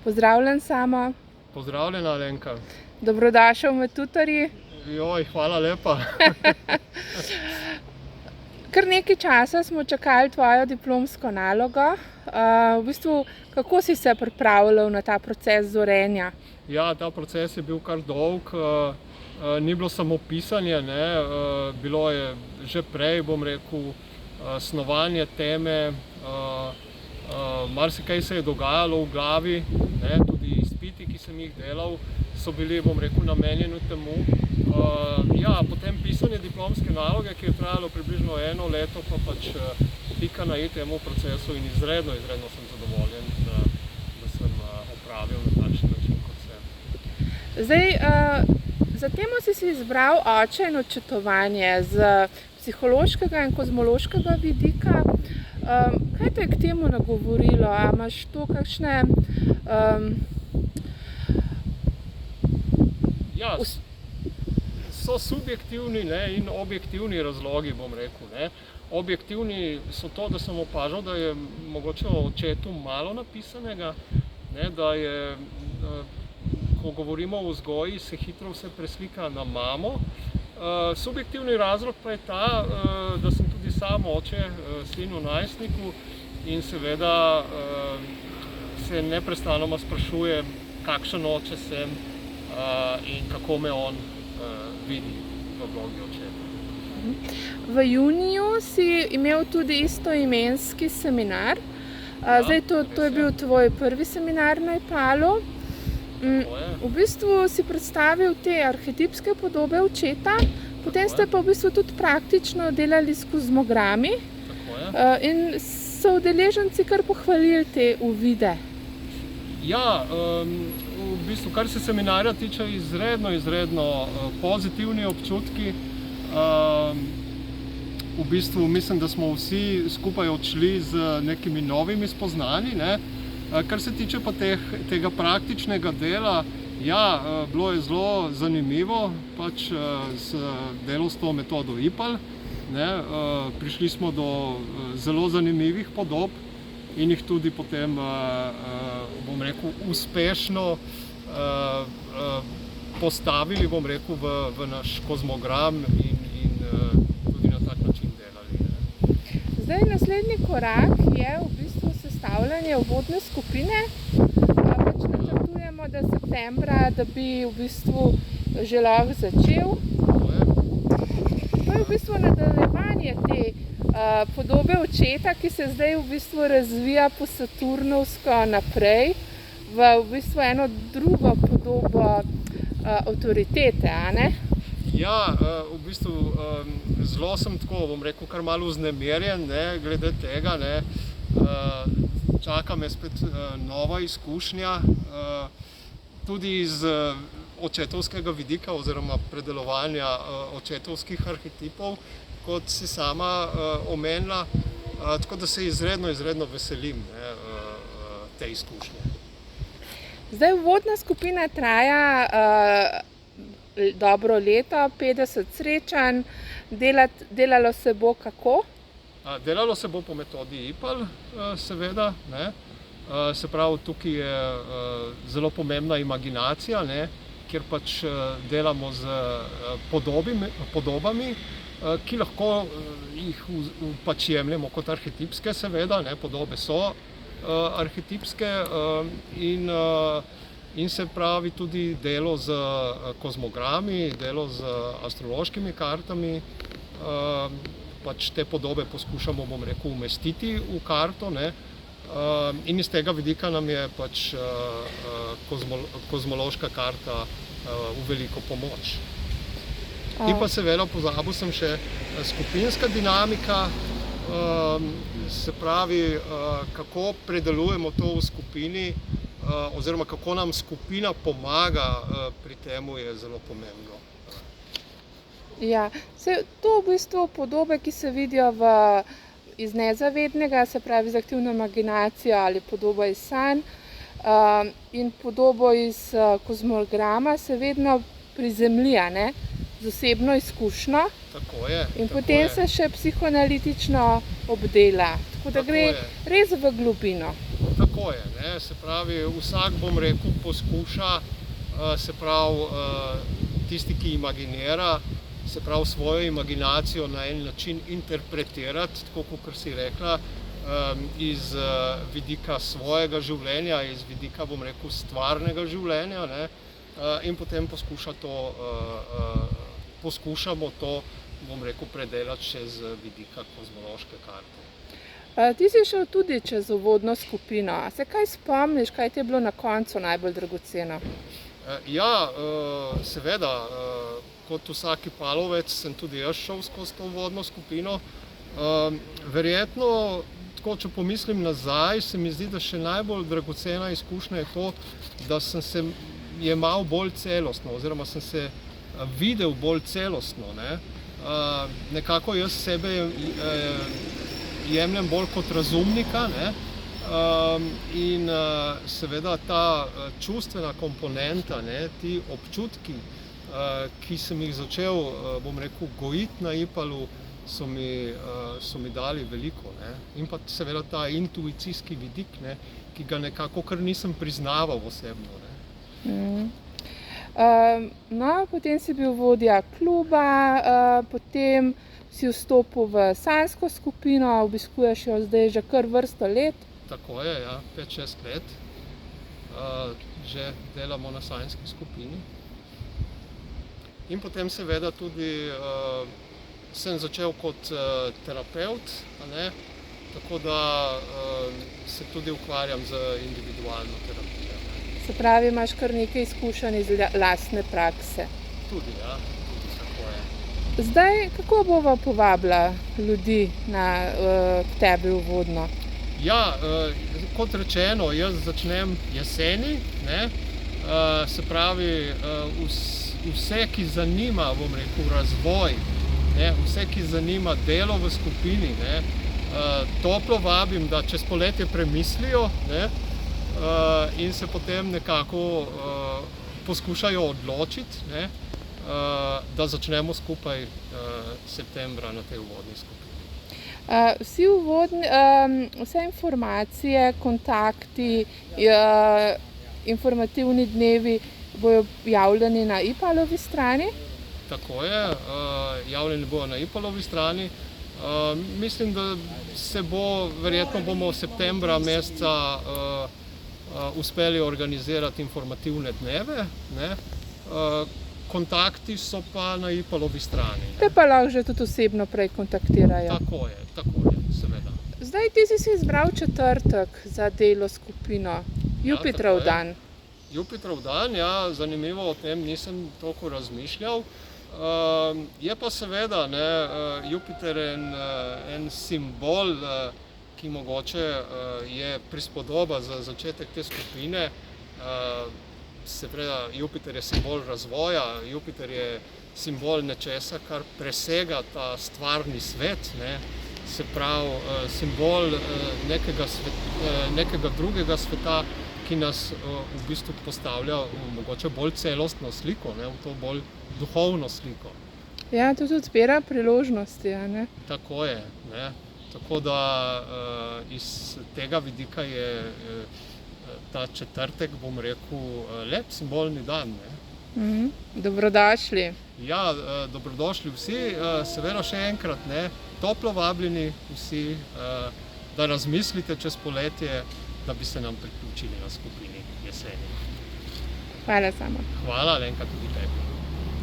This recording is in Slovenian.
Pozdravljen, Samo. Pozdravljena, Alenka. Dobrodošel v Tutorji. Joj, hvala lepa. Kar nekaj časa smo čakali tvojo diplomsko nalogo. Kako si se pripravljal na ta proces zorenja? Ja, ta proces je bil kar dolg. Ni bilo samo pisanje, bilo je že prej, bom rekel, snovanje teme. Marsikaj se je dogajalo v glavi, tudi izpiti, ki sem jih delal, so bili, bom rekel, namenjeni temu. Potem pisanje diplomske naloge, ki je trajalo približno 1 leto, pa pač pika na i temu procesu in izredno sem zadovoljen, da sem opravil na takšen način kot sem. Zdaj, za temo si izbral oče in očetovanje z psihološkega in kozmološkega vidika. Kaj te je k temu nagovorilo? A imaš to kakšne... So subjektivni in objektivni razlogi, bom rekel. Objektivni so to, da sem opažal, da je mogoče o očetu malo napisanega, da je, ko govorimo o vzgoji, se hitro vse preslika na mamo. Subjektivni razlog pa je ta, da sem tudi sam oče, sinu najstniku, in seveda se neprestanoma sprašujem, kakšen oče sem in kako me on vidi v vlogi očeta. V juniju si imel tudi istoimenski seminar. Zdaj, to je bil tvoj prvi seminar na IPAL-u. V bistvu si predstavil te arhetipske podobe očeta, potem ste pa v bistvu tudi praktično delali s kozmogrami in so udeleženci kar pohvalili te uvide. Ja, v bistvu, kar se seminarja tiče, izredno pozitivni občutki. V bistvu mislim, da smo vsi skupaj odšli z nekimi novimi spoznanji. Kar se tiče pa tega praktičnega dela, bilo je zelo zanimivo pač z delom s to metodo IPAL. Prišli smo do zelo zanimivih podob in jih tudi potem, bom rekel, uspešno postavili, bom rekel, v naš kozmogram in tudi na tak način delali. Zdaj, naslednji korak je v bistvu sestavljanje uvodne skupine. Pač načrtujemo, da septembra, da bi v bistvu že lahko začel. To je v bistvu nadaljevanje te podobe očeta, ki se zdaj v bistvu razvija po saturnovsko naprej v bistvu eno drugo podobo avtoritete, a ne? Ja, v bistvu zelo sem tako, bom rekel, kar malo vznemirjen glede tega. Čaka me spet nova izkušnja, tudi iz očetovskega vidika oziroma predelovanja očetovskih arhetipov, kot si sama omenila, tako da se izredno veselim te izkušnje. Zdaj, uvodna skupina traja dobro leto, 50 srečanj. Delalo se bo kako? Delalo se bo po metodi IPAL, seveda. Se pravi, tukaj je zelo pomembna imaginacija, kjer pač delamo z podobami, ki lahko jih pač jemljemo kot arhetipske, seveda. Podobe so arhetipske in se pravi tudi delo z kozmogrami, delo z astrološkimi kartami. Pač te podobe poskušamo, bom rekel, umestiti v karto, in iz tega vidika nam je pač kozmološka karta v veliko pomoč. In pa seveda pozabil sem še skupinska dinamika, se pravi, kako predelujemo to v skupini oziroma kako nam skupina pomaga pri temu, je zelo pomembno. Ja, to v bistvu podobe, ki se vidijo iz nezavednega, se pravi z aktivno imaginacijo ali podobo iz sanj in podobo iz kozmograma se vedno prizemlja, z osebno izkušnjo. Tako je. In potem se še psihoanalitično obdela, tako da gre res v globino. Tako tako je, ne, se pravi, vsak, bom rekel, poskuša, se pravi, tisti, ki imaginira, se pravi, svojo imaginacijo na en način interpretirati, tako kot si rekla, iz vidika svojega življenja, iz vidika, bom rekel, stvarnega življenja, ne, in potem poskušamo to, bom rekel, predelati še z vidika kozmološke karte. Ti si šel tudi čez uvodno skupino. A se kaj spomniš, kaj ti je bilo na koncu najbolj dragoceno? Ja, seveda, kot vsaki palovec sem tudi jaz šel skozi to uvodno skupino. Verjetno, tako če pomislim nazaj, se mi zdi, da še najbolj dragocena izkušnja je to, da sem se jemal bolj celostno, oziroma sem se videl bolj celostno, ne. Nekako jaz sebe jemljem bolj kot razumnika, ne, in seveda ta čustvena komponenta, ne, ti občutki, ki sem jih začel, bom rekel, gojiti na Ipalu, so mi dali veliko, ne. In pa seveda ta intuicijski vidik, ne, ki ga nekako kar nisem priznaval osebno, ne. No, potem si bil vodja kluba, potem si vstopil v sanjsko skupino, obiskuješ jo zdaj že kar vrsto let. Tako je, ja, 5-6 let. Že delamo na sanjski skupini. In potem seveda tudi sem začel kot terapevt, ne, tako da se tudi ukvarjam z individualno terapijo. Se pravi, imaš kar nekaj izkušenj iz lastne prakse. Tudi, ja, tudi tako je. Zdaj, kako bova povabila ljudi k tebi uvodno? Ja, kot rečeno, jaz začnem jeseni, ne, se pravi, vse, ki zanima, bom rekel, razvoj, ne, vse, ki zanima delo v skupini, ne, toplo vabim, da čez poletje premislijo, ne, in se potem nekako poskušajo odločiti, ne, da začnemo skupaj septembra na tej uvodni skupini. Vse informacije, kontakti, informativni dnevi bojo javljeni na Ipalovi strani? Tako je, javljeni bojo na Ipalovi strani. Mislim, da verjetno bomo septembra meseca uspeli organizirati informativne dneve, ne. Kontakti so pa na Ipalovi strani. Te pa lahko že tudi osebno prej kontaktirajo. Tako je, seveda. Zdaj ti si izbral četrtek za delo skupino, Jupiterov dan. Jupiterov dan, ja, zanimivo, o tem nisem toliko razmišljal. Je pa seveda, ne, Jupiter en simbol, ki mogoče je prispodoba za začetek te skupine. Seveda, Jupiter je simbol razvoja, Jupiter je simbol nečesa, kar presega ta stvarni svet, ne. Se pravi, simbol nekega drugega sveta, ki nas v bistvu postavlja v mogoče bolj celostno sliko, ne, v to bolj duhovno sliko. Ja, to tudi odpira priložnosti, a ne? Tako je, ne. Tako da iz tega vidika je ta četrtek, bom rekel, lep simbolni dan, ne. Dobrodošli. Ja, dobrodošli vsi, seveda še enkrat, ne, toplo vabljeni vsi, da razmislite čez poletje, da bi se nam priključili na skupini jeseni. Hvala sama. Hvala, Alenka, tudi tebi.